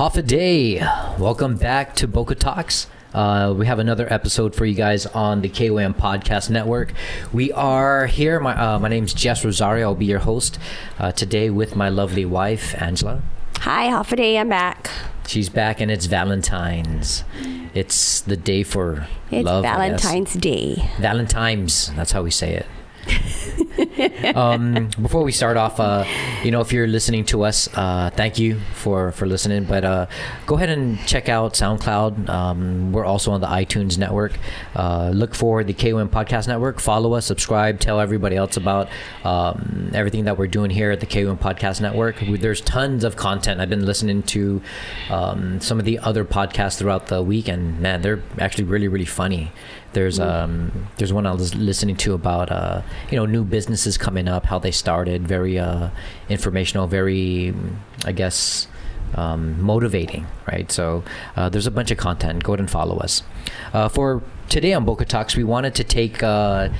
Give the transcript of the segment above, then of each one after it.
Half a day. Welcome back to Boka Talks. We have another episode for you guys on the KOM Podcast Network. We are here. My name's Jess Rosario. I'll be your host today with my lovely wife, Angela. Hi, half a day. I'm back. She's back, and it's Valentine's. It's the day for love. It's Valentine's Day. Valentine's. That's how we say it. Before we start off, if you're listening to us, thank you for listening, but go ahead and check out SoundCloud. We're also on the iTunes network. Look for the KOM Podcast Network. Follow us, subscribe, tell everybody else about everything that we're doing here at the KOM Podcast Network. There's tons of content. I've been listening to some of the other podcasts throughout the week, and man, they're actually really, really funny. There's one I was listening to about new businesses coming up, how they started. Very informational, very I guess motivating, right? So there's a bunch of content. Go ahead and follow us. For today on Boka Talks, we wanted to take a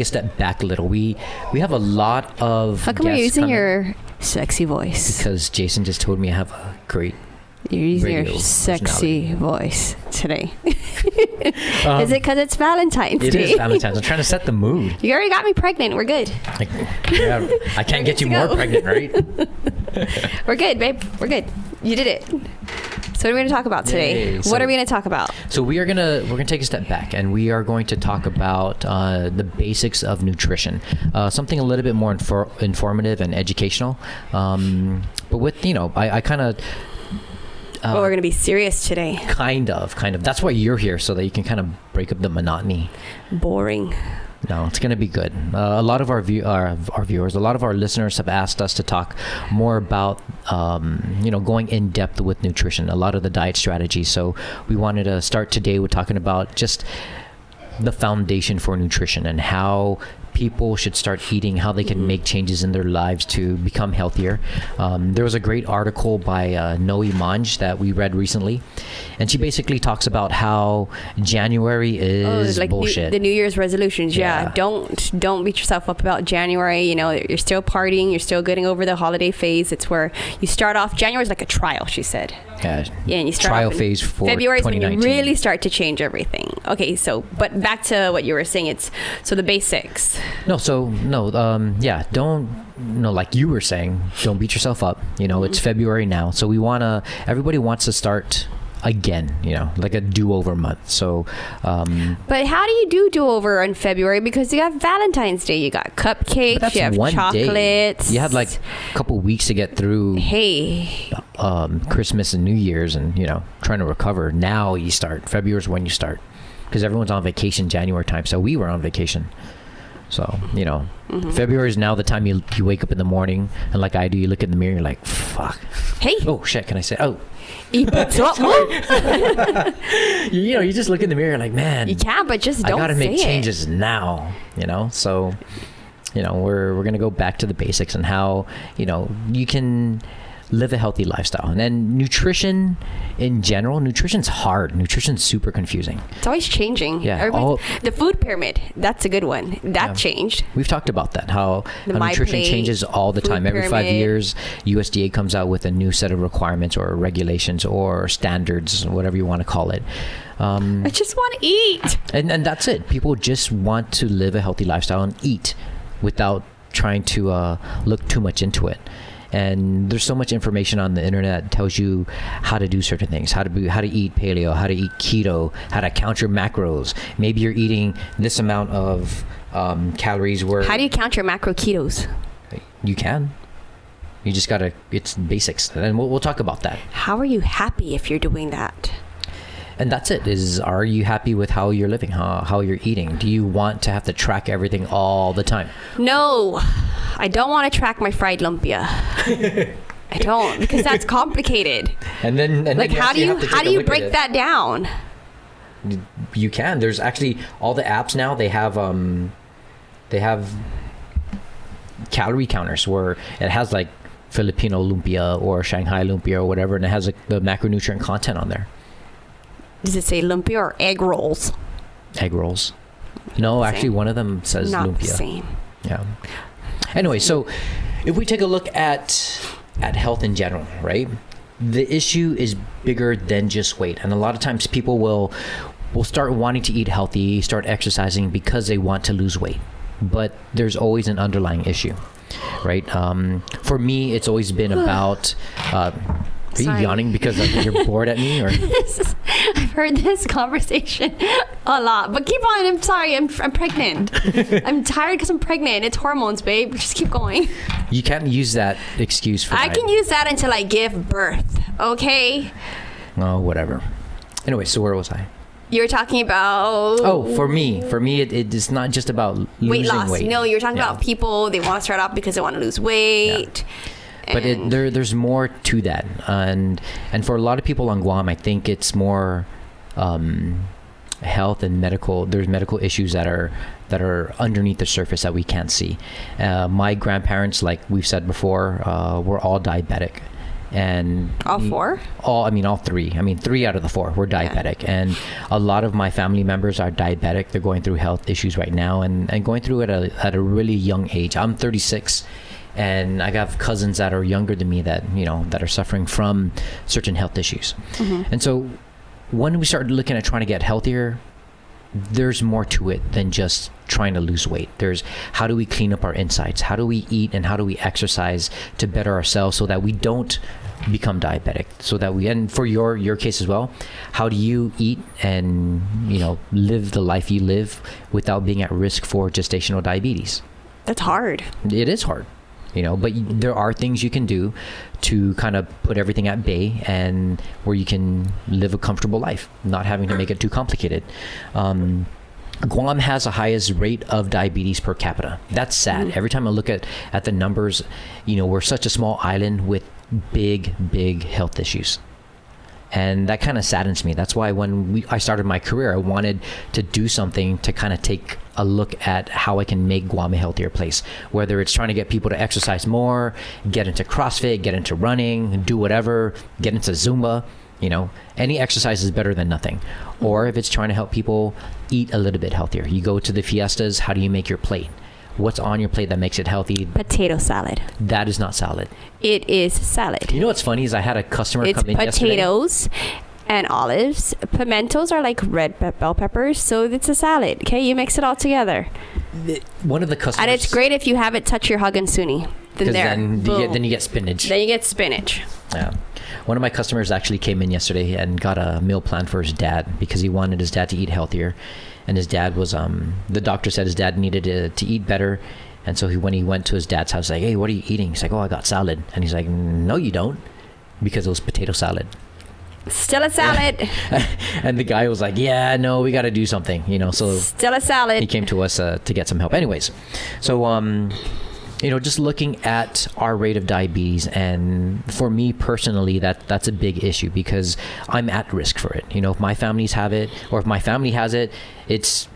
step back a little. We have a lot of. How come you're using your sexy voice? Because Jason just told me I have a great. You're using your sexy voice today. Is it because it's Valentine's Day? It is Valentine's. I'm trying to set the mood. You already got me pregnant. We're good. I can't get you more pregnant, right? We're good, babe. We're good. You did it. So what are we going to talk about today? What are we going to talk about? So we're gonna take a step back, and we are going to talk about the basics of nutrition, something a little bit more informative and educational. But with I kind of. Well, we're going to be serious today. Kind of. That's why you're here, so that you can kind of break up the monotony. Boring. No, it's going to be good. A lot of our viewers, a lot of our listeners have asked us to talk more about, going in depth with nutrition, a lot of the diet strategies. So we wanted to start today with talking about just the foundation for nutrition and how people should start eating, how they can make changes in their lives to become healthier. There was a great article by Noe Manj that we read recently, and she basically talks about how January is like bullshit. The New Year's resolutions. Yeah. Don't beat yourself up about January. You're still partying. You're still getting over the holiday phase. It's where you start off. January is like a trial, she said. Yeah, and you start trial phase for February is when 2019. you really start to change everything. Okay, but back to what you were saying. So the basics. Don't like you were saying, don't beat yourself up. It's February now, so everybody wants to start again, like a do-over month. So but how do you do-over in February? Because you have Valentine's Day, you got cupcakes, you have chocolates day. You had like a couple weeks to get through Christmas and New Year's, and trying to recover. Now you start. February is when you start, because everyone's on vacation January time, so we were on vacation. So, February is now the time you wake up in the morning, and like I do, you look in the mirror, you're like, fuck. Hey. Oh, shit, can I say? Oh. You just look in the mirror, you're like, man. You can, but just don't say it. I gotta make changes now, So, we're going to go back to the basics and how, you can live a healthy lifestyle. And then nutrition in general, nutrition's hard. Nutrition's super confusing. It's always changing. Yeah. The food pyramid, that's a good one. That changed. We've talked about that, how nutrition changes all the time. Every 5 years, USDA comes out with a new set of requirements or regulations or standards, whatever you want to call it. I just want to eat. And that's it. People just want to live a healthy lifestyle and eat without trying to look too much into it. And there's so much information on the internet that tells you how to do certain things, how to eat paleo, how to eat keto, how to count your macros. Maybe you're eating this amount of calories. How do you count your macro ketos? You can. You just gotta. It's basics, and we'll talk about that. How are you happy if you're doing that? And that's it. Are you happy with how you're living, how you're eating? Do you want to have to track everything all the time? No, I don't want to track my fried lumpia. I don't, because that's complicated. And then how do you break that down? You can. There's actually all the apps now. They have calorie counters where it has like Filipino lumpia or Shanghai lumpia or whatever, and it has the macronutrient content on there. Does it say lumpia or egg rolls? Egg rolls. No, actually, one of them says not lumpia. The same. Yeah. Anyway, so if we take a look at health in general, right? the issue is bigger than just weight, and a lot of times people will start wanting to eat healthy, start exercising because they want to lose weight, but there's always an underlying issue, right? For me, it's always been about are you yawning because you're bored at me, or? I've heard this conversation a lot, but keep on. I'm sorry. I'm pregnant. I'm tired because I'm pregnant. It's hormones, babe. Just keep going. You can't use that excuse for I can use that until I give birth. Okay. Oh, whatever. Anyway, so where was I? You were talking about... Oh, for me, it is not just about losing weight loss. weight. No, you were talking about people, they want to start off because they want to lose weight. Yeah. But there's more to that, and for a lot of people on Guam, I think it's more health and medical. There's medical issues that are underneath the surface that we can't see. My grandparents, like we've said before, were all diabetic, and all four. All three. 3 out of the 4 were diabetic, and a lot of my family members are diabetic. They're going through health issues right now, and going through it at a really young age. I'm 36. And I have cousins that are younger than me that are suffering from certain health issues. Mm-hmm. And so when we start looking at trying to get healthier, there's more to it than just trying to lose weight. There's how do we clean up our insides? How do we eat and how do we exercise to better ourselves so that we don't become diabetic? So that and for your case as well, how do you eat and live the life you live without being at risk for gestational diabetes? That's hard. It is hard. But there are things you can do to kind of put everything at bay and where you can live a comfortable life, not having to make it too complicated. Guam has the highest rate of diabetes per capita. That's sad. Every time I look at the numbers, we're such a small island with big health issues. And that kind of saddens me. That's why when I started my career, I wanted to do something to kind of take a look at how I can make Guam a healthier place. Whether it's trying to get people to exercise more, get into CrossFit, get into running, do whatever, get into Zumba. Any exercise is better than nothing. Or if it's trying to help people eat a little bit healthier. You go to the fiestas, how do you make your plate? What's on your plate that makes it healthy? Potato salad. That is not salad. It is salad. You know what's funny is I had a customer come in yesterday. It's potatoes and olives. Pimentos are like red bell peppers, so it's a salad. Okay, you mix it all together. One of the customers... And it's great if you have it touch your hug and suni. Then you get spinach. Then you get spinach. Yeah. One of my customers actually came in yesterday and got a meal plan for his dad because he wanted his dad to eat healthier. And his dad was, the doctor said his dad needed to eat better. And so when he went to his dad's house, like, hey, what are you eating? He's like, oh, I got salad. And he's like, no, you don't. Because it was potato salad. Still a salad. And the guy was like, yeah, no, we got to do something, so. Still a salad. He came to us to get some help. Anyways, so, just looking at our rate of diabetes, and for me personally, that's a big issue because I'm at risk for it. If my families have it, or if my family has it, it's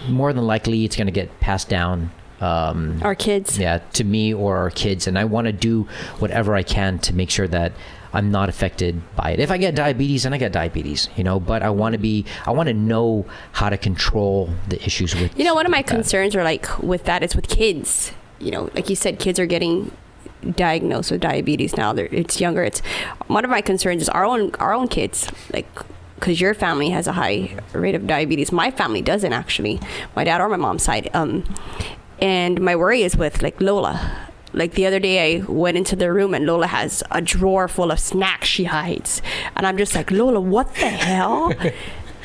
more than likely it's going to get passed down. Our kids. Yeah, to me or our kids. And I want to do whatever I can to make sure that I'm not affected by it. If I get diabetes, then I get diabetes, but I want to know how to control the issues with one of my concerns are like with that is with kids. Like you said, kids are getting diagnosed with diabetes now. It's younger. It's one of my concerns is our own kids, like, because your family has a high rate of diabetes. My family doesn't actually. My dad or my mom's side. And my worry is with like Lola. Like the other day I went into the room and Lola has a drawer full of snacks she hides. And I'm just like, Lola, what the hell?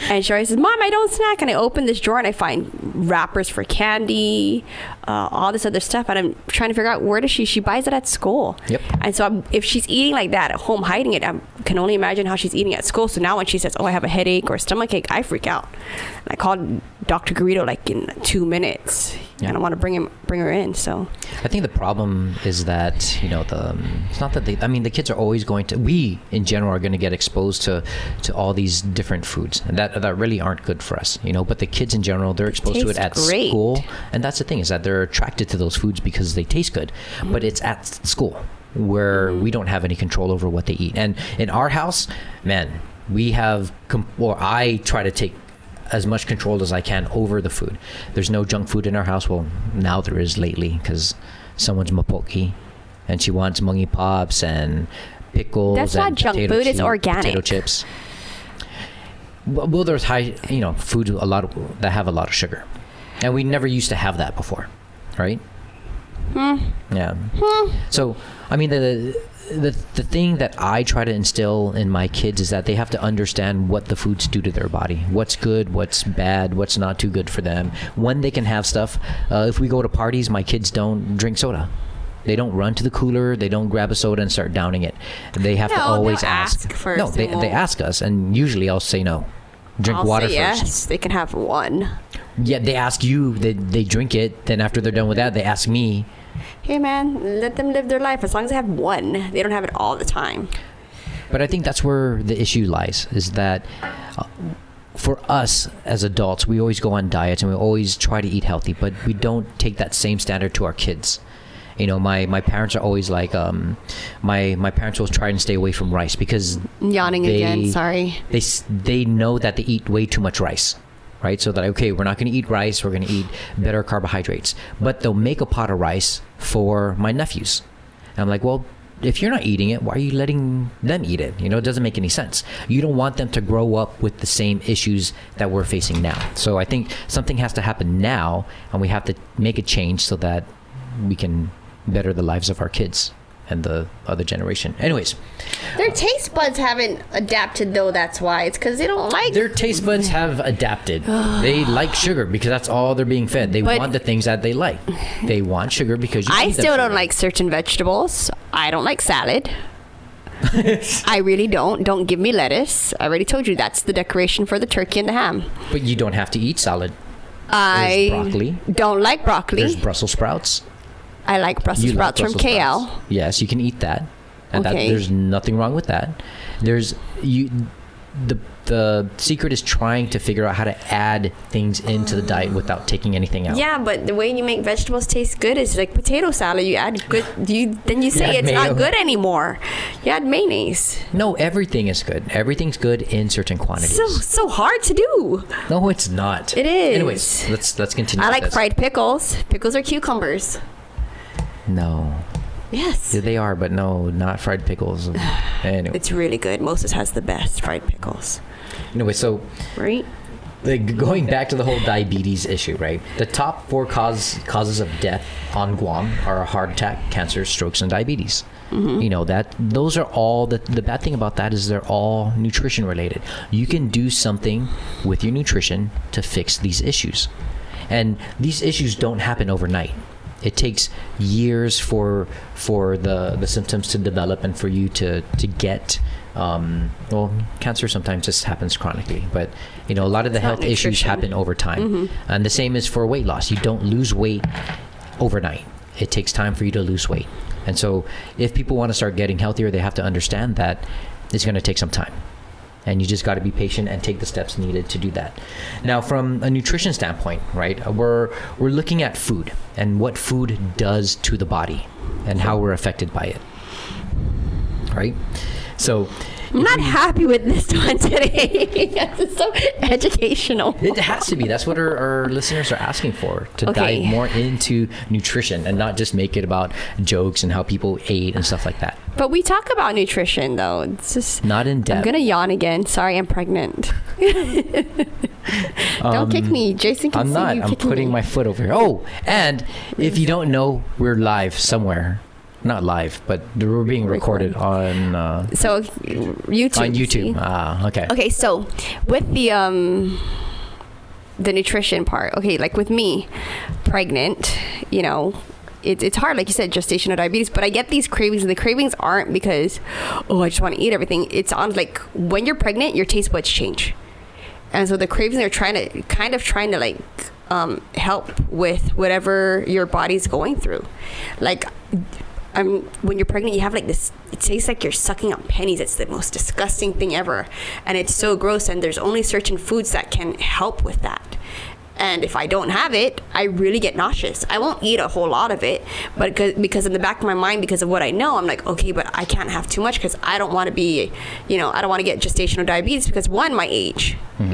And she always says, Mom, I don't snack. And I open this drawer and I find wrappers for candy, all this other stuff. And I'm trying to figure out where does she buys it at school. Yep. And so if she's eating like that at home, hiding it, I can only imagine how she's eating at school. So now when she says, oh, I have a headache or a stomach ache, I freak out. And I called Dr. Garrido like in 2 minutes. Yeah. And I want to bring her in. So I think the problem is that, it's not that the kids are always we in general are going to get exposed to all these different foods and that really aren't good for us, but the kids in general, they're exposed to it at school. And that's the thing is that they're attracted to those foods because they taste good, but it's at school where we don't have any control over what they eat. And in our house, man, I try to take as much control as I can over the food. There's no junk food in our house. Well, now there is lately because someone's mapoki and she wants mungi pops and pickles. That's not and junk food, it's organic. Potato chips. Well, there's high, food that have a lot of sugar, and we never used to have that before, right? Yeah. So, I mean, the thing that I try to instill in my kids is that they have to understand what the foods do to their body, what's good, what's bad, what's not too good for them, when they can have stuff. If we go to parties, my kids don't drink soda. They don't run to the cooler. They don't grab a soda and start downing it. They have to always ask. First. No, they ask us, and usually I'll say no. Drink water say first. Yes, they can have one. Yeah, they ask you. They drink it. Then after they're done with that, they ask me. Hey man, let them live their life. As long as they have one, they don't have it all the time. But I think that's where the issue lies. Is that for us as adults, we always go on diets and we always try to eat healthy, but we don't take that same standard to our kids. My parents are always like, my parents will try and stay away from rice because yawning again. Sorry. They know that they eat way too much rice, right? So that we're not going to eat rice. We're going to eat better carbohydrates. But they'll make a pot of rice for my nephews. And I'm like, well, if you're not eating it, why are you letting them eat it? It doesn't make any sense. You don't want them to grow up with the same issues that we're facing now. So I think something has to happen now, and we have to make a change so that we can better the lives of our kids and the other generation. Anyways, their taste buds haven't adapted, though. That's why. It's because they don't like. Their taste buds have adapted. They like sugar because that's all they're being fed. They want the things that they like. They want sugar because I still don't like certain vegetables. I don't like salad. I really don't. Don't give me lettuce. I already told you that's the decoration for the turkey and the ham. But you don't have to eat salad. I There's broccoli. Don't like broccoli. There's Brussels sprouts. I like Brussels sprouts from KL. Sprouts. Yes, you can eat that. And okay. There's nothing wrong with that. The secret is trying to figure out how to add things into the diet without taking anything out. Yeah, but the way you make vegetables taste good is like potato salad. You add good. Then you say it's not good anymore. You add mayonnaise. No, everything is good. Everything's good in certain quantities. So hard to do. No, it's not. It is. Anyways, let's continue. I like fried pickles. Pickles are cucumbers. No. Yes. Yeah, they are, but no, not fried pickles. Anyway. It's really good. Moses has the best fried pickles. Anyway, so right. Going back to the whole diabetes issue, right? The top 4 causes of death on Guam are heart attack, cancer, strokes, and diabetes. Mm-hmm. Those are all the bad thing about that is they're all nutrition related. You can do something with your nutrition to fix these issues, and these issues don't happen overnight. It takes years for the symptoms to develop and for you to get cancer sometimes just happens chronically, but a lot of the health issues happen over time. Mm-hmm. And the same is for weight loss. You don't lose weight overnight. It takes time for you to lose weight. And so if people want to start getting healthier, they have to understand that it's going to take some time. And you just got to be patient and take the steps needed to do that. Now, from a nutrition standpoint, right, we're looking at food and what food does to the body and how we're affected by it, right? So I'm not happy with this one today. It's so educational. It has to be. That's what our listeners are asking for, to dive more into nutrition and not just make it about jokes and how people ate and stuff like that. But we talk about nutrition, though. It's just not in depth. I'm going to yawn again. Sorry, I'm pregnant. Don't kick me. Jason can see you kicking me. I'm putting my foot over here. Oh, and if you don't know, we're live somewhere. Not live, but we're being recorded on YouTube. On YouTube. Okay. Okay, so with the nutrition part, okay, like with me, pregnant, it's hard, like you said, gestational diabetes, but I get these cravings, and the cravings aren't because, I just want to eat everything. It's on, like, when you're pregnant, your taste buds change. And so the cravings are trying to like help with whatever your body's going through. Like, when you're pregnant, you have like this, it tastes like you're sucking on pennies. It's the most disgusting thing ever. And it's so gross, and there's only certain foods that can help with that. And if I don't have it, I really get nauseous. I won't eat a whole lot of it, but because in the back of my mind, because of what I know, I'm like, okay, but I can't have too much because I don't want to be, I don't want to get gestational diabetes because, one, my age, and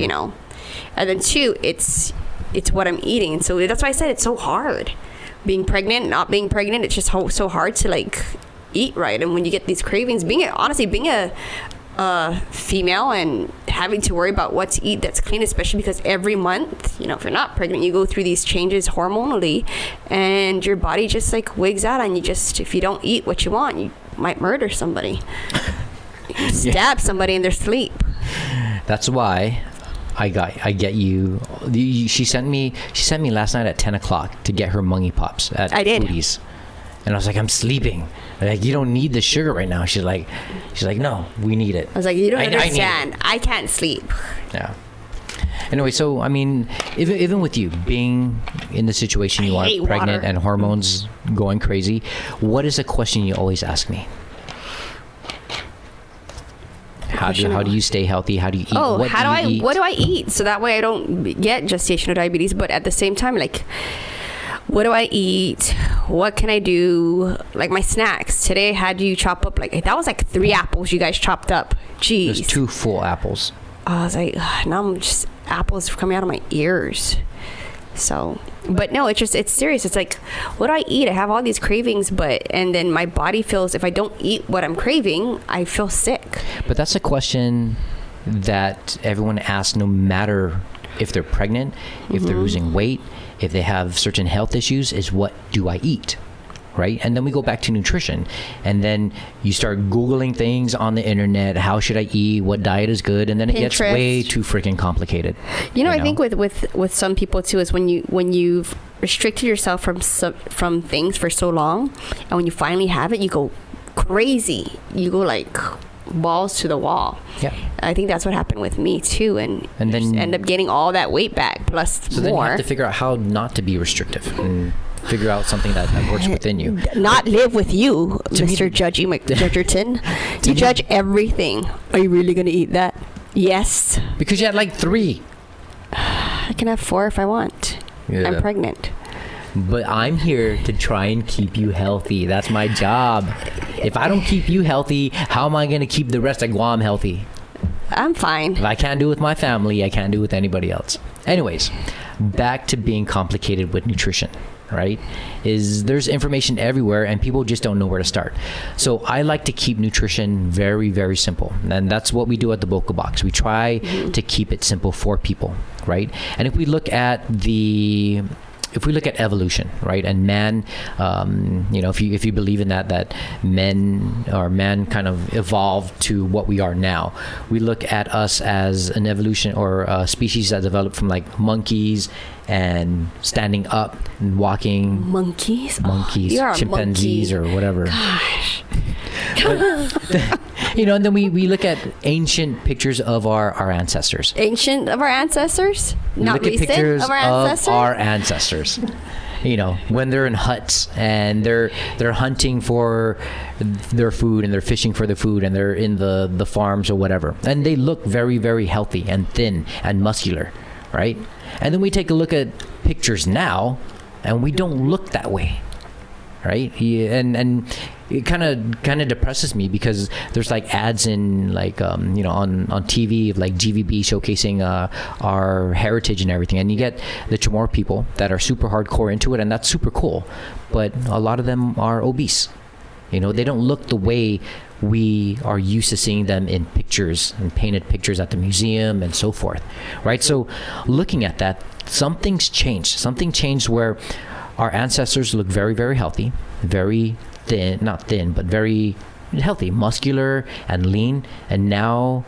then 2, it's what I'm eating. And so that's why I said it's so hard. Being pregnant, not being pregnant, it's just so hard to, like, eat right. And when you get these cravings, being a female and having to worry about what to eat that's clean, especially because every month, if you're not pregnant, you go through these changes hormonally, and your body just like wigs out on you. Just if you don't eat what you want, you might murder somebody, stab somebody in their sleep. That's why I get you. She sent me last night at 10 o'clock to get her Mungie Pops at Foodies. And I was like, I'm sleeping. Like, you don't need the sugar right now. She's like, no, we need it. I was like, you don't understand. I can't sleep. Yeah. Anyway, so I mean, even with you being in the situation you are, pregnant and hormones going crazy, what is a question you always ask me? How do you stay healthy? How do you eat? What do I eat? So that way I don't get gestational diabetes, but at the same time, like, what do I eat? What can I do? Like my snacks. Today I had you chop up, that was like 3 apples you guys chopped up. Jeez. There's 2 full apples. I was like, now I'm just, apples coming out of my ears. So, but no, it's serious. It's like, what do I eat? I have all these cravings, and then my body feels, if I don't eat what I'm craving, I feel sick. But that's a question that everyone asks, no matter if they're pregnant, if they're losing weight, if they have certain health issues, is what do I eat? Right? And then we go back to nutrition, and then you start Googling things on the internet. How should I eat? What diet is good? And then it gets way too freaking complicated. I think with some people too is when you've restricted yourself from things for so long, and when you finally have it, you go crazy. You go like balls to the wall. Yeah. I think that's what happened with me too, and then end up getting all that weight back plus more. So then you have to figure out how not to be restrictive and figure out something that works within you. Not live with you, Mr. Judgy McJudgerton. You judge everything. Are you really going to eat that? Yes. Because you had like 3. I can have 4 if I want. Yeah. I'm pregnant. But I'm here to try and keep you healthy. That's my job. If I don't keep you healthy, how am I going to keep the rest of Guam healthy? I'm fine. If I can't do it with my family, I can't do it with anybody else. Anyways, back to being complicated with nutrition, right? There's information everywhere and people just don't know where to start. So I like to keep nutrition very, very simple. And that's what we do at the Boka Box. We try to keep it simple for people, right? And if we look at evolution, right, and man, if you believe in that man kind of evolved to what we are now, we look at us as an evolution or a species that developed from like monkeys and standing up and walking. Monkeys, chimpanzees, or whatever. Gosh. And then we look at ancient pictures of our ancestors. Ancient of our ancestors? Not recent of our ancestors? Of our ancestors. When they're in huts and they're hunting for their food and they're fishing for the food and they're in the farms or whatever. And they look very, very healthy and thin and muscular, right? And then we take a look at pictures now and we don't look that way. Right? And it kind of depresses me because there's like ads in like on TV of like GVB showcasing our heritage and everything, and you get the Chamorro people that are super hardcore into it, and that's super cool, but a lot of them are obese. They don't look the way we are used to seeing them in pictures and painted pictures at the museum and so forth, right? So looking at that, something's changed. Something changed where our ancestors look very, very healthy, very thin, not thin, but very healthy, muscular and lean. And now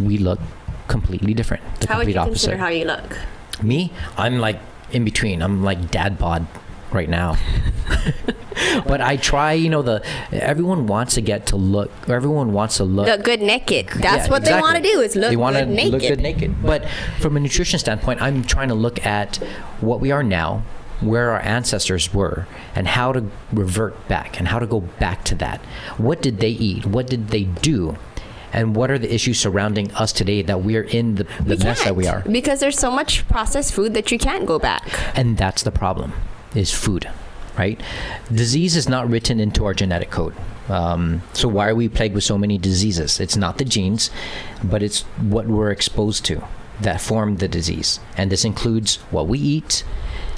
we look completely different. The how would complete you opposite. consider how you look? Me? I'm like in between. I'm like dad bod right now. But I try, everyone wants to look good naked. That's what exactly. They want to do is look good naked. Look good naked. But from a nutrition standpoint, I'm trying to look at what we are now, where our ancestors were, and how to revert back and how to go back to that. What did they eat? What did they do? And what are the issues surrounding us today that we're in the mess that we are? Because there's so much processed food that you can't go back. And that's the problem, is food, right? Disease is not written into our genetic code. So why are we plagued with so many diseases? It's not the genes, but it's what we're exposed to that form the disease. And this includes what we eat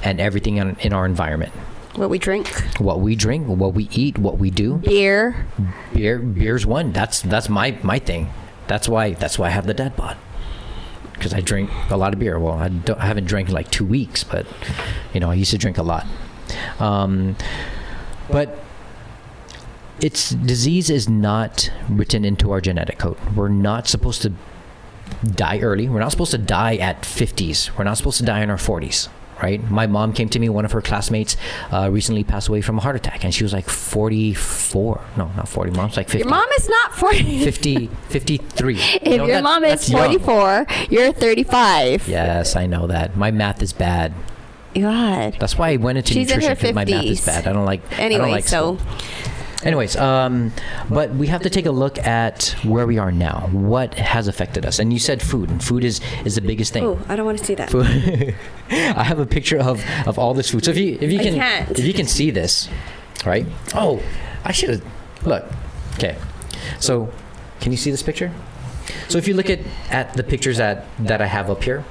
and everything in our environment. What we drink. What we drink, what we eat, what we do. Beer's one. That's my thing. That's why I have the dad bod. Because I drink a lot of beer. Well, I haven't drank in like 2 weeks, but I used to drink a lot. But disease is not written into our genetic code. We're not supposed to die early. We're not supposed to die at 50s. We're not supposed to die in our 40s. Right? My mom came to me. One of her classmates recently passed away from a heart attack, and she was like 44. No, not 40. Mom's like 50. Your mom is not 40. 53. If your mom is 44, you're 35. Yes, I know that. My math is bad. God. That's why I went into nutrition, because my math is bad. I don't like so. Anyways, but we have to take a look at where we are now. What has affected us? And you said food, and food is the biggest thing. Oh, I don't want to see that. Food. I have a picture of all this food. So if you can see this, right? Oh, I should have look. Okay, so can you see this picture? So if you look at the pictures that I have up here,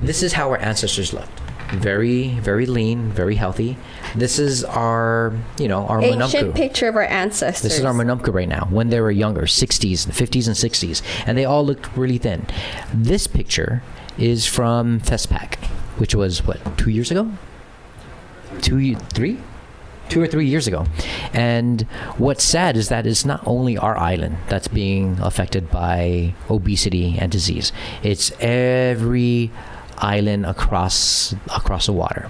this is how our ancestors looked. Very, very lean, very healthy. This is our ancient picture of our ancestors. This is our manumku right now, when they were younger, 60s, 50s, and 60s, and they all looked really thin. This picture is from FESPAC, which was, 2 years ago? 2 or 3 years ago. And what's sad is that it's not only our island that's being affected by obesity and disease. It's every island across the water,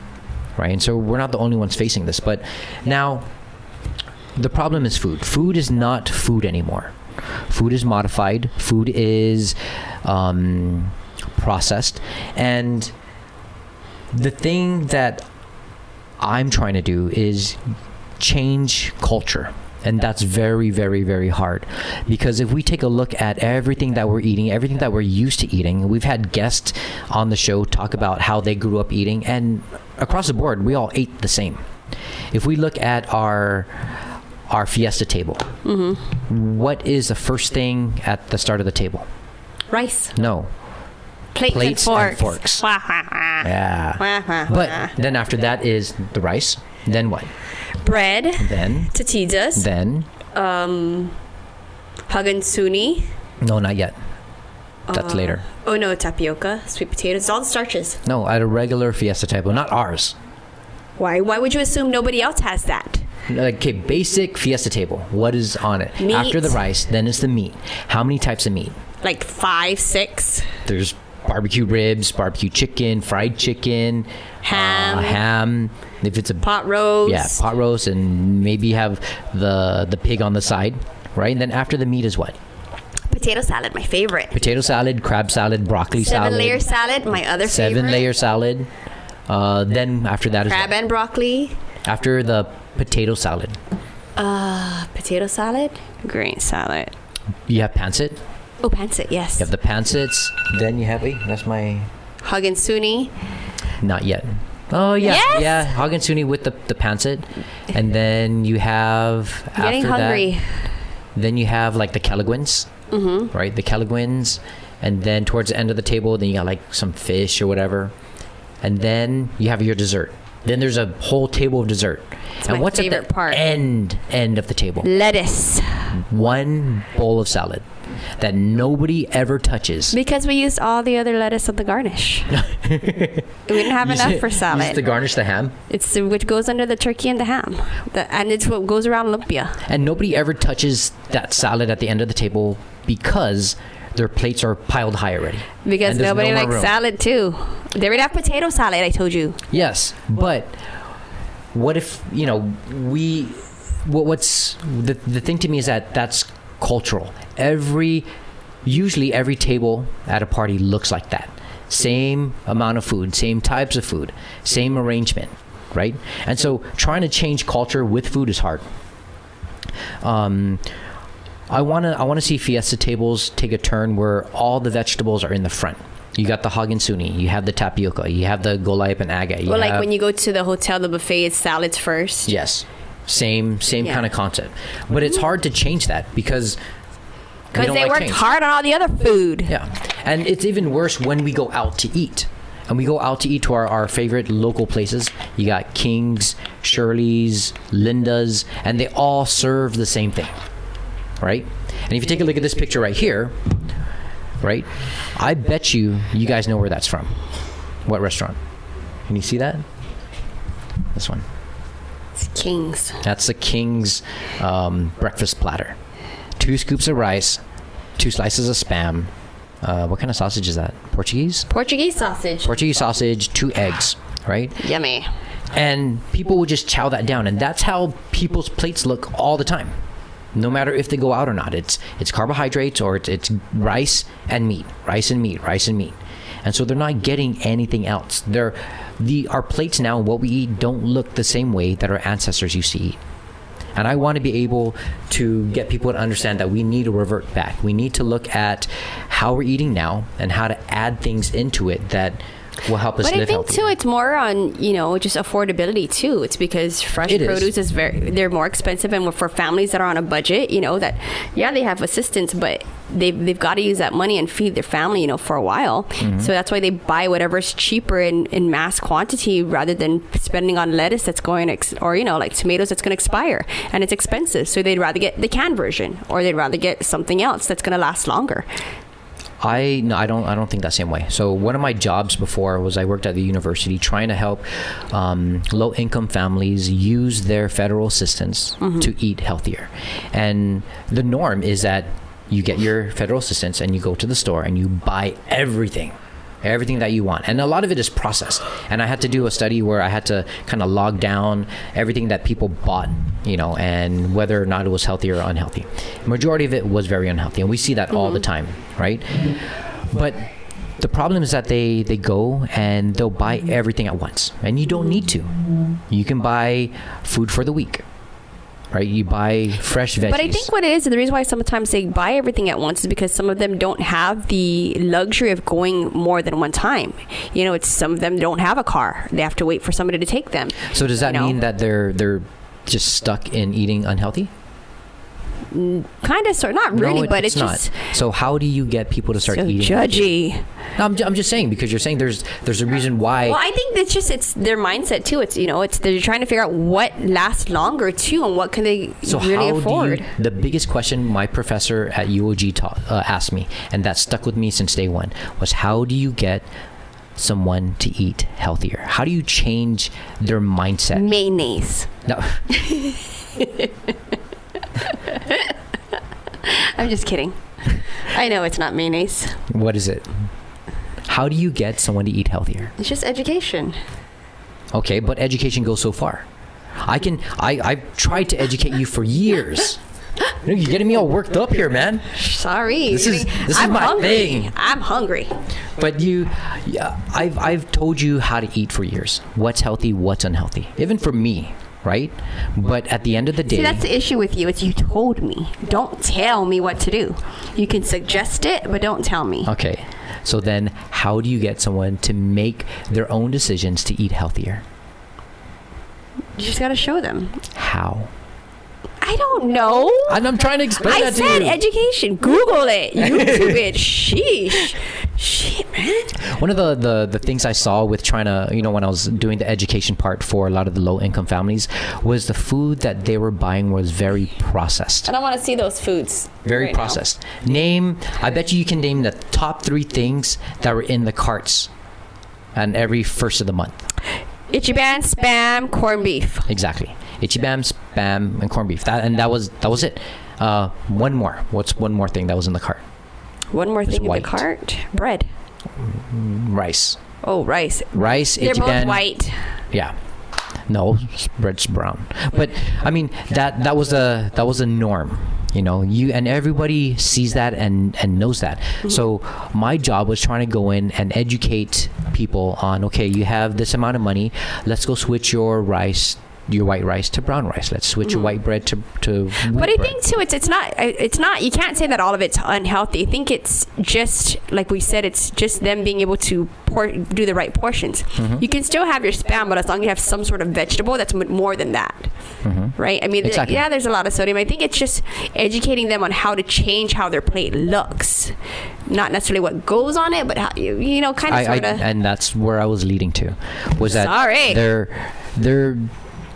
right? And so we're not the only ones facing this. But now the problem is food. Food is not food anymore. Food is modified. Food is processed. And the thing that I'm trying to do is change culture. And that's very, very, very hard, because if we take a look at everything that we're eating, everything that we're used to eating, we've had guests on the show talk about how they grew up eating, and across the board, we all ate the same. If we look at our fiesta table, what is the first thing at the start of the table? Rice. No. Plates and forks. Yeah. But then after that is the rice. Then what? Bread. Then tortillas. Then hagansuni. No, not yet. That's later. Oh no, tapioca, sweet potatoes, all the starches. No, at a regular fiesta table, not ours. Why would you assume nobody else has that? Okay, basic fiesta table. What is on it? Meat. After the rice, then it's the meat. How many types of meat? Like 5, 6. There's barbecue ribs, barbecue chicken, fried chicken, ham. If it's a pot roast. Yeah, pot roast, and maybe have the pig on the side, right? And then after the meat is what? Potato salad, my favorite. Potato salad, crab salad, broccoli salad. 7-layer salad, my other favorite. 7-layer salad. Then after that is crab and broccoli. After the potato salad. Potato salad, green salad. You have pancit. Oh, pancit, yes. You have the pancits. Then you have that's my hagansuni. Not yet. Oh yeah, yes? Yeah. Hagansuni with the pancit, and then you have getting after hungry. That, then you have like the kelagwins, right? The kelagwins, and then towards the end of the table, then you got like some fish or whatever, and then you have your dessert. Then there's a whole table of dessert. It's and my what's favorite at the part. end of the table? Lettuce. One bowl of salad that nobody ever touches. Because we used all the other lettuce on the garnish. We didn't have enough for salad. Use to garnish the ham? It's which goes under the turkey and the ham. And it's what goes around lumpia. And nobody ever touches that salad at the end of the table because their plates are piled high already. Because nobody likes salad too. They would have potato salad, I told you. Yes, but what if, what's the thing to me is that's cultural. Usually every table at a party looks like that. Same amount of food, same types of food, same arrangement, right? And so trying to change culture with food is hard. I want to see fiesta tables take a turn where all the vegetables are in the front. You got the hagansuni, you have the tapioca, you have the golay and aga. Well, like when you go to the hotel, the buffet, it's salads first. Yes, same kind of concept. But it's hard to change that because they worked hard on all the other food. Yeah, and it's even worse when we go out to eat. and we go out to eat to our favorite local places. You got King's, Shirley's, Linda's, and they all serve the same thing, right? And if you take a look at this picture right here, right, I bet you guys know where that's from. What restaurant? Can you see that? This one. It's King's. That's the King's breakfast platter. 2 scoops of rice, 2 slices of Spam. What kind of sausage is that? Portuguese? Portuguese sausage. Portuguese sausage, 2 eggs, right? Yummy. And people would just chow that down. And that's how people's plates look all the time. No matter if they go out or not. It's carbohydrates or it's rice and meat. Rice and meat. Rice and meat. And so they're not getting anything else. Our plates now, what we eat, don't look the same way that our ancestors used to eat. And I want to be able to get people to understand that we need to revert back. We need to look at how we're eating now and how to add things into it that will help us live healthier. But I think too, it's more on, just affordability too. It's because fresh produce is they're more expensive, and for families that are on a budget, they have assistance, but they've got to use that money and feed their family, for a while. Mm-hmm. So that's why they buy whatever's cheaper in mass quantity rather than spending on lettuce that's going like tomatoes that's going to expire and it's expensive. So they'd rather get the canned version, or they'd rather get something else that's going to last longer. I don't think that same way. So one of my jobs before was I worked at the university trying to help low-income families use their federal assistance to eat healthier. And the norm is that you get your federal assistance and you go to the store and you buy everything that you want, and a lot of it is processed. And I had to do a study where I had to kind of log down everything that people bought, and whether or not it was healthy or unhealthy. Majority of it was very unhealthy, and we see that all the time, right? But the problem is that they go and they'll buy everything at once, and you don't need to. You can buy food for the week, right? You buy fresh veggies. But I think what it is, and the reason why sometimes they buy everything at once is because some of them don't have the luxury of going more than one time. It's some of them don't have a car. They have to wait for somebody to take them. So does that mean that they're just stuck in eating unhealthy? Kind of, sort, not really, but it's just not. So how do you get people to start eating? Judgy. No, I'm just saying, because you're saying there's a reason why. Well, I think it's their mindset too. It's they're trying to figure out what lasts longer too, and what can they really afford. The biggest question my professor at UOG asked me, and that stuck with me since day one, was how do you get someone to eat healthier? How do you change their mindset? Mayonnaise. No. I'm just kidding. I know it's not mayonnaise. What is it? How do you get someone to eat healthier? It's just education. Okay, but education goes so far. I've tried to educate you for years. You're getting me all worked up here, man. Sorry. This is my hungry. thing. I'm hungry. But I've told you how to eat for years. What's healthy, what's unhealthy. Even for me, right? But at the end of the day... See, that's the issue with you. It's you told me. Don't tell me what to do. You can suggest it, but don't tell me. Okay. So then how do you get someone to make their own decisions to eat healthier? You just got to show them. How? I don't know. I'm trying to explain that to you. I said education. Google it. YouTube it. Sheesh. Shit, man. One of the things I saw with trying to, when I was doing the education part for a lot of the low-income families, was the food that they were buying was very processed. I don't want to see those foods. Very processed. I bet you can name the top 3 things that were in the carts on every first of the month. Ichiban, Spam, corned beef. Exactly. Ichiban, Spam, and corned beef. That was it. One more. What's one more thing that was in the cart? One more thing in the cart? Bread. Rice. Oh, rice. Rice, They're Ichiban. both white. Yeah. No, bread's brown. But I mean, that was a norm. You and everybody sees that and knows that. Mm-hmm. So my job was trying to go in and educate people on, okay, you have this amount of money, let's go switch your white rice to brown rice. Let's switch your white bread to wheat But I bread. think too, it's not. You can't say that all of it's unhealthy. I think it's just like we said. It's just them being able to do the right portions. Mm-hmm. You can still have your Spam, but as long as you have some sort of vegetable that's more than that, right? I mean, exactly. There's a lot of sodium. I think it's just educating them on how to change how their plate looks. not necessarily what goes on it, but how you know, kind of sort of. And that's where I was leading to, was that Sorry.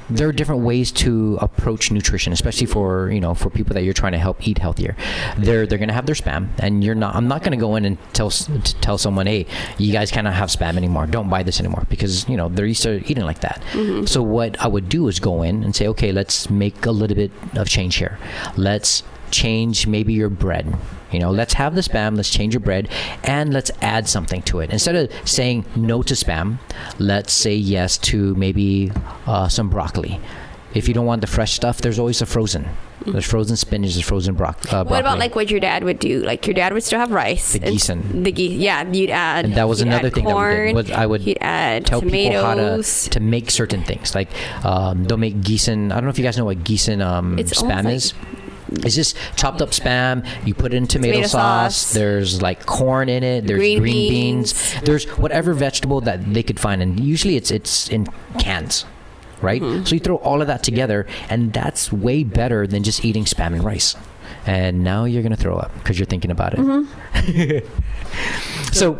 there are different ways to approach nutrition, especially for people that you're trying to help eat healthier. They're going to have their spam, and I'm not going to go in and tell someone, hey, you guys cannot have spam anymore. Don't buy this anymore, because they're used to eating like that. Mm-hmm. So what I would do is go in and say, okay, let's make a little bit of change here. Let's change maybe your bread. Let's have the spam, let's change your bread, and let's add something to it. Instead of saying no to spam, let's say yes to maybe some broccoli. If you don't want the fresh stuff, there's always a frozen. There's frozen spinach, there's frozen broccoli. What about like what your dad would do? Like your dad would still have rice. The gießen. Yeah, you'd add. And that was another thing corn, that we did. I would he'd add tell tomatoes. people how to make certain things. Like they'll make gießen. I don't know if you guys know what gießen spam is. It's just chopped up spam. You put it in tomato sauce. There's like corn in it. There's green beans. There's whatever vegetable that they could find, and usually it's in cans, right? Mm-hmm. So you throw all of that together, and that's way better than just eating spam and rice. And now you're gonna throw up because you're thinking about it. Mm-hmm. So,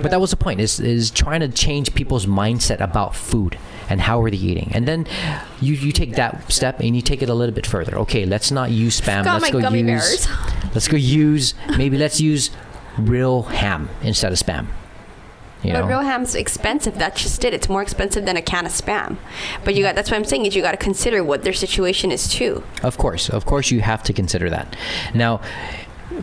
but that was the point: is trying to change people's mindset about food. And how are they eating? And then you take that step and you take it a little bit further. Okay, let's not use spam. Let's use real ham instead of spam. But real ham's expensive. That's just it. It's more expensive than a can of spam. But that's what I'm saying, is you got to consider what their situation is too. Of course, you have to consider that. Now,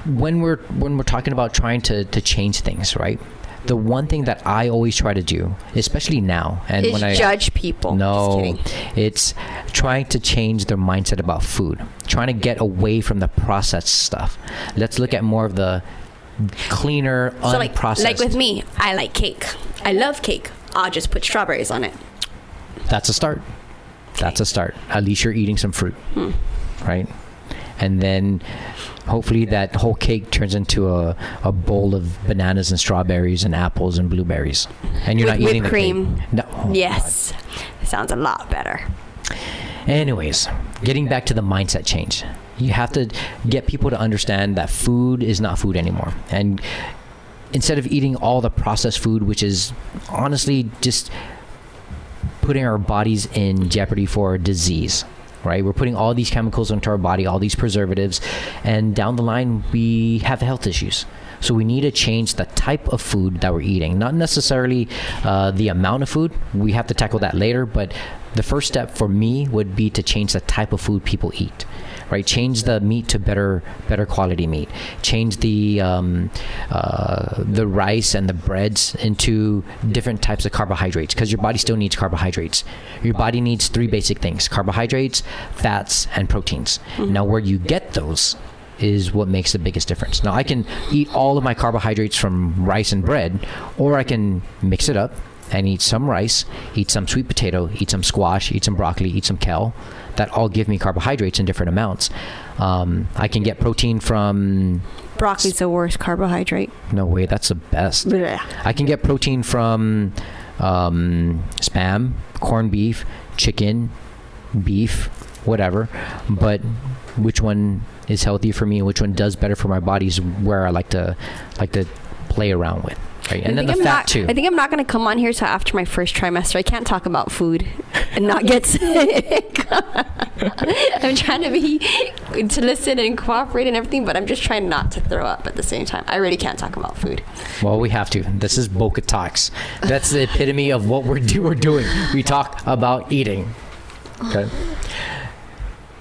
when we're talking about trying to change things, right? The one thing that I always try to do, especially now, and is when I judge people. No, it's trying to change their mindset about food. Trying to get away from the processed stuff. Let's look at more of the cleaner, unprocessed. So like with me, I like cake. I love cake. I'll just put strawberries on it. That's a start. Okay. That's a start. At least you're eating some fruit, right? And then hopefully that whole cake turns into a bowl of bananas and strawberries and apples and blueberries. And you're not eating the cream. Cake. No. Oh, yes. Sounds a lot better. Anyways, getting back to the mindset change. You have to get people to understand that food is not food anymore. And instead of eating all the processed food, which is honestly just putting our bodies in jeopardy for disease. Right, we're putting all these chemicals into our body, all these preservatives, and down the line we have health issues. So we need to change the type of food that we're eating, not necessarily the amount of food. We have to tackle that later, but the first step for me would be to change the type of food people eat. Right, change the meat to better quality meat. Change the rice and the breads into different types of carbohydrates, because your body still needs carbohydrates. Your body needs 3 basic things: carbohydrates, fats, and proteins. Mm-hmm. Now, where you get those is what makes the biggest difference. Now, I can eat all of my carbohydrates from rice and bread, or I can mix it up and eat some rice, eat some sweet potato, eat some squash, eat some broccoli, eat some kale. That all give me carbohydrates in different amounts. I can get protein from... Broccoli's the worst carbohydrate. No way, that's the best. Blech. I can get protein from spam, corned beef, chicken, beef, whatever. But which one is healthy for me and which one does better for my body is where I like to play around with. Right. And then the fat too. I think I'm not going to come on here till after my first trimester. I can't talk about food and not get sick. I'm trying to listen and cooperate and everything, but I'm just trying not to throw up at the same time. I really can't talk about food. Well, we have to. This is Boka Talks. That's the epitome of what we're doing. We talk about eating. Okay.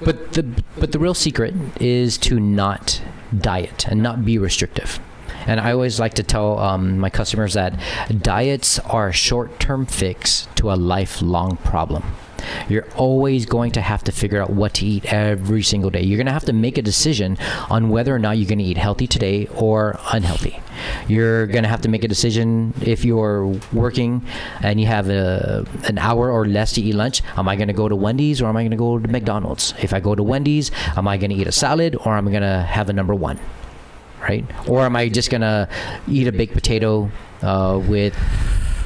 But the real secret is to not diet and not be restrictive. And I always like to tell my customers that diets are a short-term fix to a lifelong problem. You're always going to have to figure out what to eat every single day. You're going to have to make a decision on whether or not you're going to eat healthy today or unhealthy. You're going to have to make a decision if you're working and you have an hour or less to eat lunch. Am I going to go to Wendy's or am I going to go to McDonald's? If I go to Wendy's, am I going to eat a salad or am I going to have a number one? Right? Or am I just going to eat a baked potato with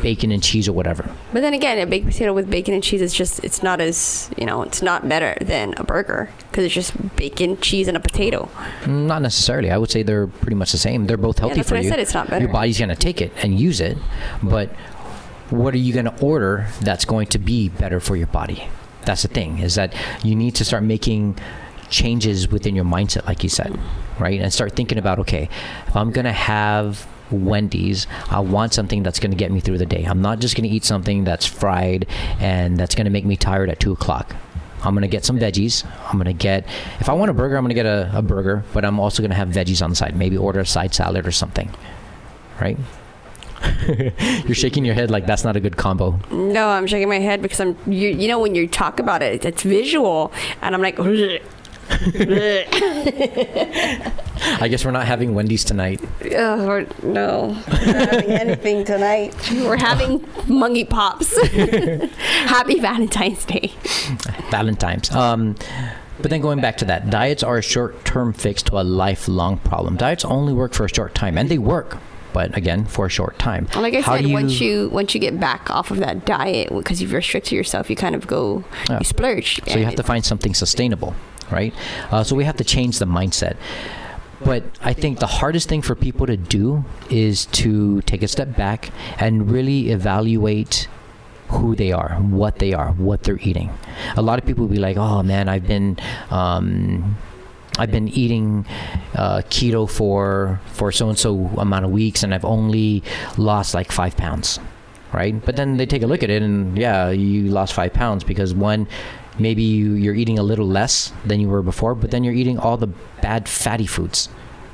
bacon and cheese or whatever. But then again, a baked potato with bacon and cheese is just, it's not as, it's not better than a burger because it's just bacon, cheese, and a potato. Not necessarily. I would say they're pretty much the same. They're both healthy that's for what you. I said, it's not better. Your body's going to take it and use it, but what are you going to order that's going to be better for your body? That's the thing, is that you need to start making changes within your mindset, like you said, right? And start thinking about, okay, if I'm going to have Wendy's, I want something that's going to get me through the day. I'm not just going to eat something that's fried and that's going to make me tired at 2 o'clock. I'm going to get some veggies. If I want a burger, I'm going to get a burger, but I'm also going to have veggies on the side. Maybe order a side salad or something, right? You're shaking your head like that's not a good combo. No, I'm shaking my head because when you talk about it, it's visual, and I'm like, I guess we're not having Wendy's tonight. no, we're not having anything tonight. We're having Mungie Pops. Happy Valentine's Day. Valentine's. But then going back to that, diets are a short-term fix to a lifelong problem. Diets only work for a short time, and they work, but again, for a short time. Well, like I said, once you get back off of that diet, because you've restricted yourself, you kind of go, you splurge. So you have to find something sustainable, right? So we have to change the mindset. But I think the hardest thing for people to do is to take a step back and really evaluate who they are, what they're eating. A lot of people will be like, oh man, I've been eating keto for so-and-so amount of weeks, and I've only lost like 5 pounds, right? But then they take a look at it, and yeah, you lost 5 pounds because one, maybe you're eating a little less than you were before, but then you're eating all the bad fatty foods,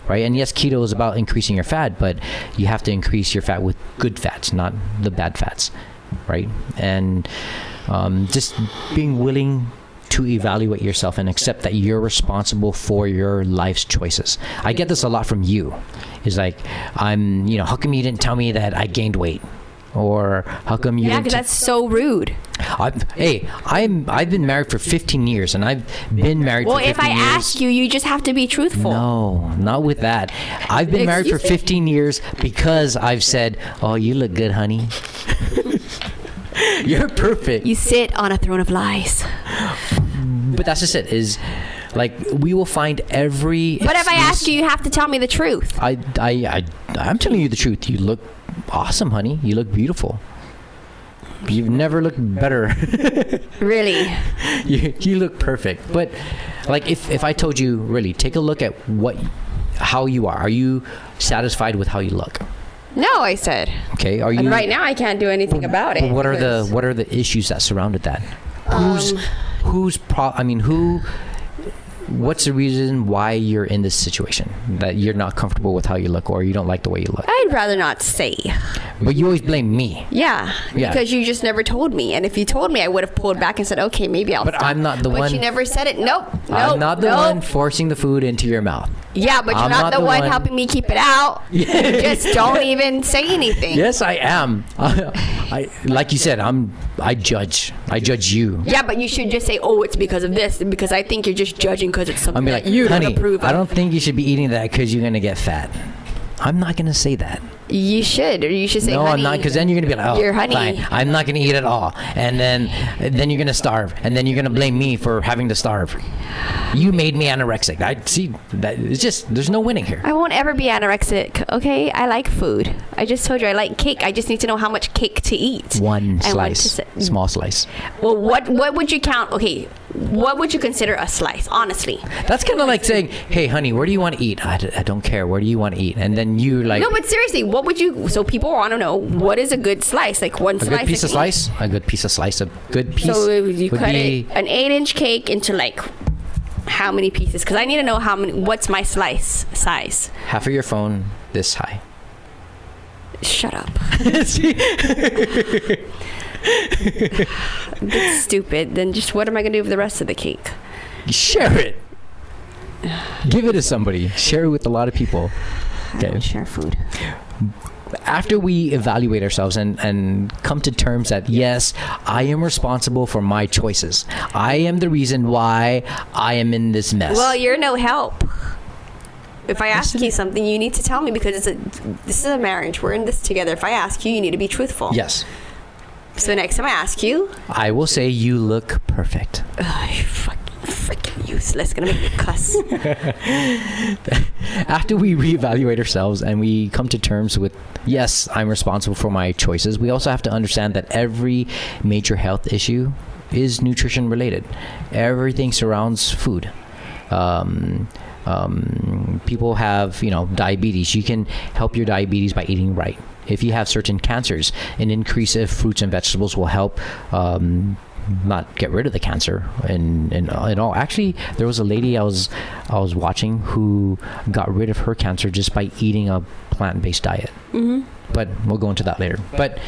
right? And yes, keto is about increasing your fat, but you have to increase your fat with good fats, not the bad fats, right? And just being willing to evaluate yourself and accept that you're responsible for your life's choices. I get this a lot from you. It's like, how come you didn't tell me that I gained weight? Or how come you didn't? Yeah, because that's so rude. I've been married for 15 years, and I've been married for 15 years. Well, if I ask you, you just have to be truthful. No, not with that. I've been married for 15 years because I've said, oh, you look good, honey. You're perfect. You sit on a throne of lies. But that's just it, is like we will find every But if I ask you, you have to tell me the truth. I'm telling you the truth. You look awesome, honey. You look beautiful. You've never looked better. Really? You look perfect. But like if I told you, really, take a look at how you are. Are you satisfied with how you look? No, I said. Okay. Are you? And right now, I can't do anything about it. What are the issues that surrounded that? What's the reason why you're in this situation, that you're not comfortable with how you look, or you don't like the way you look? I'd rather not say. But you always blame me. Yeah, because you just never told me. And if you told me, I would have pulled back and said, okay, maybe I'll stop. I'm not the one. But you never said it. Nope. I'm not the one forcing the food into your mouth. Yeah, but you're not the one helping me keep it out. You just don't even say anything. Yes, I am. I like you said, I judge you. Yeah, but you should just say, oh, it's because of this, because I think you're just judging because it's something like, that you honey, don't approve of. I don't think you should be eating that because you're going to get fat. I'm not going to say that. You should, or you should say, no, honey. I'm not, because then you're going to be like, oh, you're honey. Fine, I'm not going to eat at all. And then you're going to starve. And then you're going to blame me for having to starve. You made me anorexic. I see that. It's just, there's no winning here. I won't ever be anorexic, okay? I like food. I just told you I like cake. I just need to know how much cake to eat. One slice. Small slice. Well, what would you count? Okay, what would you consider a slice, honestly? That's kind of like saying, hey, honey, where do you want to eat? I don't care. Where do you want to eat? And then you like... No, but seriously, what would you... So people want to know, what is a good slice? Like one slice? A good piece of slice? A good piece of slice. A good piece so you would cut be... an 8-inch cake into like... How many pieces? Because I need to know what's my slice size. Half of your phone this high. Shut up. That's stupid. Then just what am I going to do with the rest of the cake? Share it. Give it to somebody. Share it with a lot of people. Okay. I don't share food. After we evaluate ourselves and come to terms that, yes, I am responsible for my choices. I am the reason why I am in this mess. Well, you're no help. If I ask you something, you need to tell me, because this is a marriage. We're in this together. If I ask you, you need to be truthful. Yes. So next time I ask you, I will say you look perfect. You freaking useless. Gonna make me cuss. After we reevaluate ourselves and we come to terms with, yes, I'm responsible for my choices, we also have to understand that every major health issue is nutrition related. Everything surrounds food. People have, diabetes. You can help your diabetes by eating right. If you have certain cancers, an increase of fruits and vegetables will help not get rid of the cancer and all. Actually, there was a lady I was watching who got rid of her cancer just by eating a plant-based diet. Mm-hmm. But we'll go into that later. But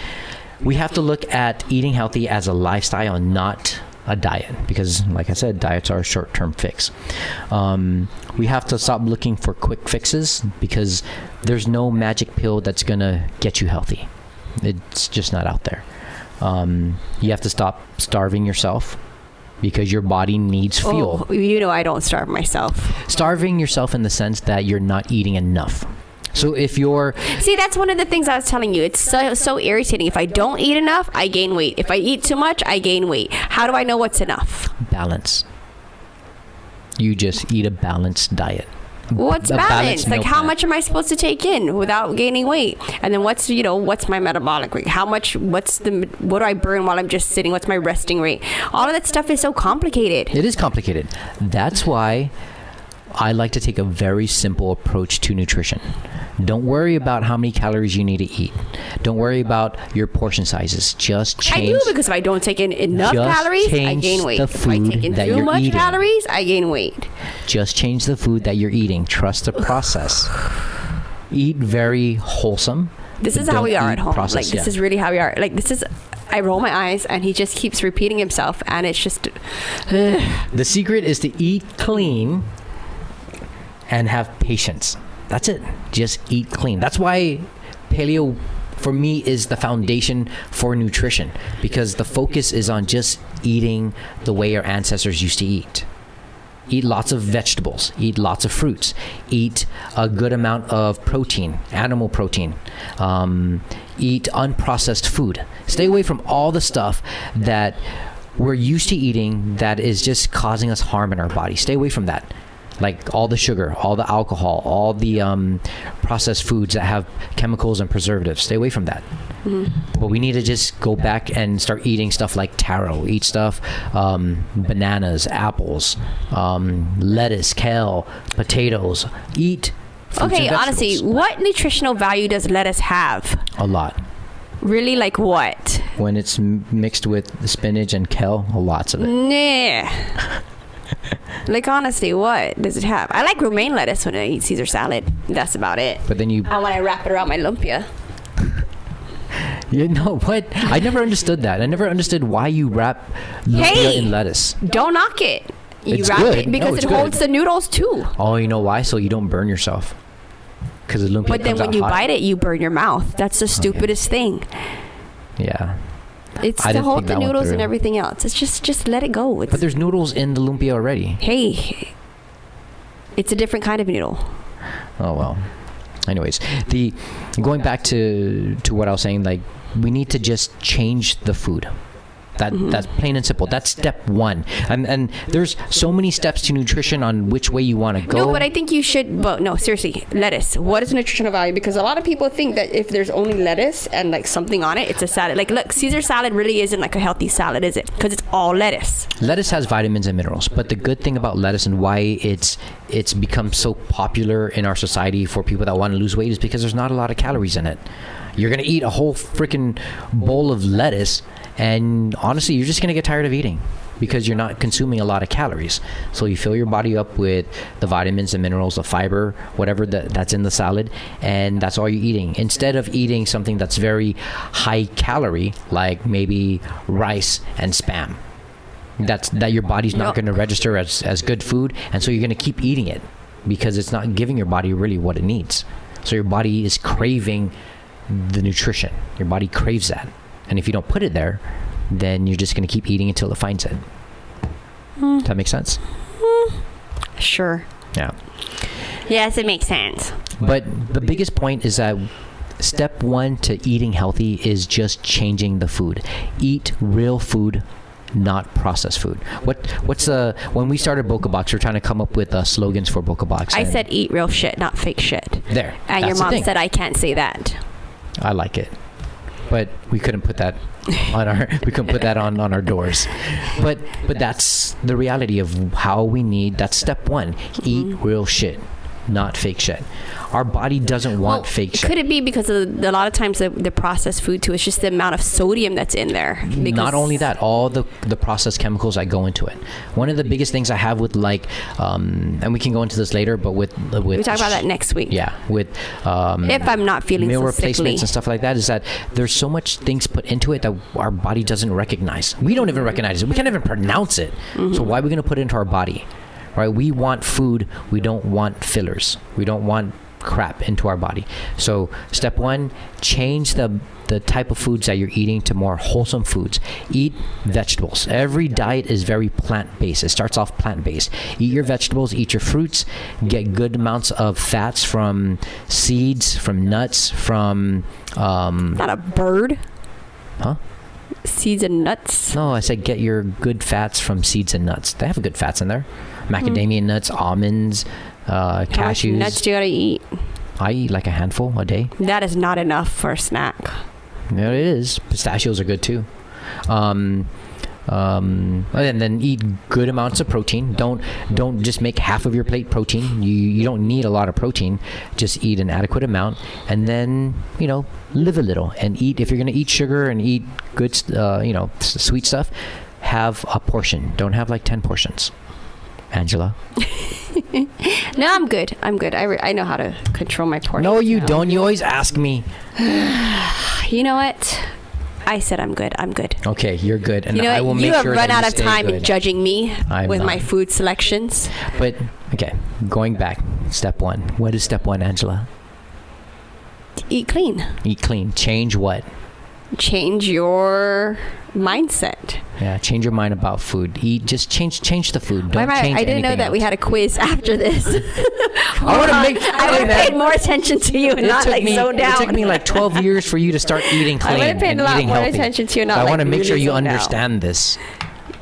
we have to look at eating healthy as a lifestyle and not a diet, because like I said, diets are a short-term fix. We have to stop looking for quick fixes, because there's no magic pill that's gonna get you healthy. It's just not out there. You have to stop starving yourself, because your body needs fuel. Oh, I don't starve myself. Starving yourself in the sense that you're not eating enough. So if you're... See, that's one of the things I was telling you. It's so irritating. If I don't eat enough, I gain weight. If I eat too much, I gain weight. How do I know what's enough? Balance. You just eat a balanced diet. What's balance? Like, how much am I supposed to take in without gaining weight? And then what's my metabolic rate? What do I burn while I'm just sitting? What's my resting rate? All of that stuff is so complicated. It is complicated. That's why I like to take a very simple approach to nutrition. Don't worry about how many calories you need to eat. Don't worry about your portion sizes. Just change. I do, because if I don't take in enough calories, I gain weight. If I take in too much calories, I gain weight. Just change the food that you're eating. Trust the process. Eat very wholesome. This is how we are at home. This is really how we are. I roll my eyes and he just keeps repeating himself, and it's just... The secret is to eat clean and have patience. That's it. Just eat clean. That's why paleo, for me, is the foundation for nutrition, because the focus is on just eating the way our ancestors used to eat. Eat lots of vegetables. Eat lots of fruits. Eat a good amount of protein, animal protein. Eat unprocessed food. Stay away from all the stuff that we're used to eating that is just causing us harm in our body. Stay away from that. Like all the sugar, all the alcohol, all the processed foods that have chemicals and preservatives. Stay away from that. Mm-hmm. But we need to just go back and start eating stuff like taro. Eat stuff, bananas, apples, lettuce, kale, potatoes. Eat fruits and vegetables. Honestly, what nutritional value does lettuce have? A lot. Really? Like what? When it's mixed with spinach and kale, lots of it. Nah. Like, honestly, what does it have? I like romaine lettuce when I eat Caesar salad. That's about it. But then when I wrap it around my lumpia. You know what? I never understood that. I never understood why you wrap lumpia in lettuce. Don't knock it. You wrap good. it because it holds the noodles too. Oh, you know why? So you don't burn yourself. Because the lumpia But then when you bite it, you burn your mouth. That's the stupidest thing. Yeah. It's to hold the noodles and everything else. It's just let it go. But there's noodles in the lumpia already. Hey, it's a different kind of noodle. Oh well. Anyways, going back to what I was saying, like, we need to just change the food. That's plain and simple. That's step one. And there's so many steps to nutrition on which way you want to go. No, but I think you should. But no, seriously, lettuce. What is nutritional value? Because a lot of people think that if there's only lettuce and like something on it, it's a salad. Like, look, Caesar salad really isn't like a healthy salad, is it? Because it's all lettuce. Lettuce has vitamins and minerals. But the good thing about lettuce and why it's become so popular in our society for people that want to lose weight is because there's not a lot of calories in it. You're gonna eat a whole freaking bowl of lettuce, and honestly, you're just gonna get tired of eating because you're not consuming a lot of calories. So you fill your body up with the vitamins and minerals, the fiber, whatever that's in the salad, and that's all you're eating. Instead of eating something that's very high calorie, like maybe rice and Spam, that your body's not going to register as good food, and so you're going to keep eating it because it's not giving your body really what it needs. So your body is craving the nutrition. Your body craves that, and if you don't put it there, then you're just going to keep eating until it finds it. Does that make sense? Sure. Yeah. Yes, it makes sense. But the biggest point is that step one to eating healthy is just changing the food. Eat real food, not processed food. What's when we started Boka Box, we're trying to come up with slogans for Boka Box. I said eat real shit, not fake shit. There. And your mom said I can't say that. I like it. But we couldn't put that on our doors. But that's the reality of how we need. That's step one. Eat real shit, not fake shit. Our body doesn't want fake shit. Could it be because of a lot of times the processed food too? It's just the amount of sodium that's in there. Not only that, all the processed chemicals that go into it. One of the biggest things I have with and we can go into this later, but with we talk about that next week. Yeah, with if I'm not feeling meal so replacements sickly and stuff like that, is that there's so much things put into it that our body doesn't recognize. We don't even recognize it. We can't even pronounce it. So why are we going to put it into our body? Right? We want food. We don't want fillers. We don't want crap into our body. So step one, change the type of foods that you're eating to more wholesome foods. Eat vegetables. Every diet is very plant-based. It starts off plant-based. Eat your vegetables, eat your fruits, get good amounts of fats from seeds, from nuts, from not a bird. Huh? Seeds and nuts. No, I said get your good fats from seeds and nuts. They have good fats in there. Macadamia nuts, almonds, cashews. How much nuts do you gotta eat? I eat like a handful a day. That is not enough for a snack. Yeah, it is. Pistachios are good too. And then eat good amounts of protein. Don't just make half of your plate protein. You don't need a lot of protein. Just eat an adequate amount, and then live a little and eat. If you're gonna eat sugar and eat good, sweet stuff, have a portion. Don't have like 10 portions. Angela. No, I'm good. I know how to control my portions. No, you don't. You always ask me. You know what? I said I'm good. Okay, you're good, and I will make sure that you have run out of time good. Judging me with not. My food selections. But okay, going back, step one. What is step one, Angela? Eat clean. Eat clean. Change what? Change your mindset. Yeah, change your mind about food. Eat. Just change the food. Don't change I didn't know that else. we had a quiz after this. I would have paid more attention to you and not down. It took me like 12 years for you to start eating clean. I would have paid and a lot eating more healthy. attention to you, not I want to make sure you zoned out. understand this,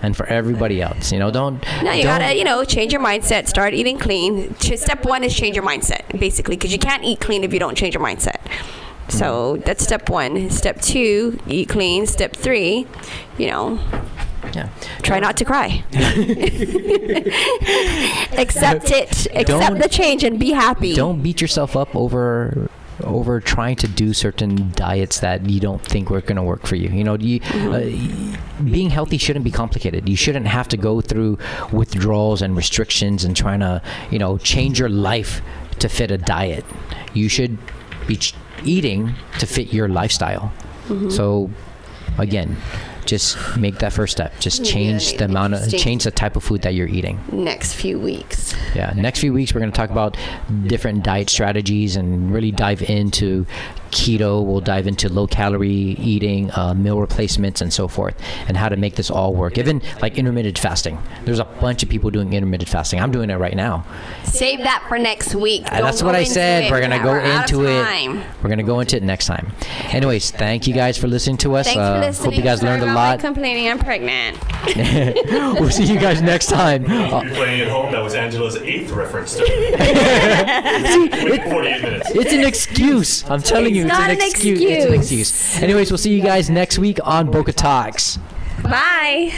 and for everybody else, don't. No, you gotta, change your mindset. Start eating clean. Step one is change your mindset, basically, because you can't eat clean if you don't change your mindset. So that's step one. Step two, eat clean. Step three, try not to cry. Accept it. Accept the change and be happy. Don't beat yourself up over trying to do certain diets that you don't think are going to work for you. Being healthy shouldn't be complicated. You shouldn't have to go through withdrawals and restrictions and trying to, change your life to fit a diet. You should be eating to fit your lifestyle. So again, just make that first step. Just change change the type of food that you're eating. Next few weeks. Yeah, next few weeks we're going to talk about different diet strategies and really dive into keto. We'll dive into low calorie eating, meal replacements, and so forth, and how to make this all work. Even like intermittent fasting. There's a bunch of people doing intermittent fasting. I'm doing it right now. Save that for next week. That's what I said. We're going to go into it. We're going to go into it next time. Anyways, thank you guys for listening to us. Thanks for listening. Hope you guys learned a lot. Complaining I'm pregnant. We'll see you guys next time. You're playing at home. That was Angela's 8th reference to it. 48 minutes. It's an excuse. I'm telling you, it's an excuse. It's an excuse. Anyways, we'll see you guys next week on Boka Talks. Bye.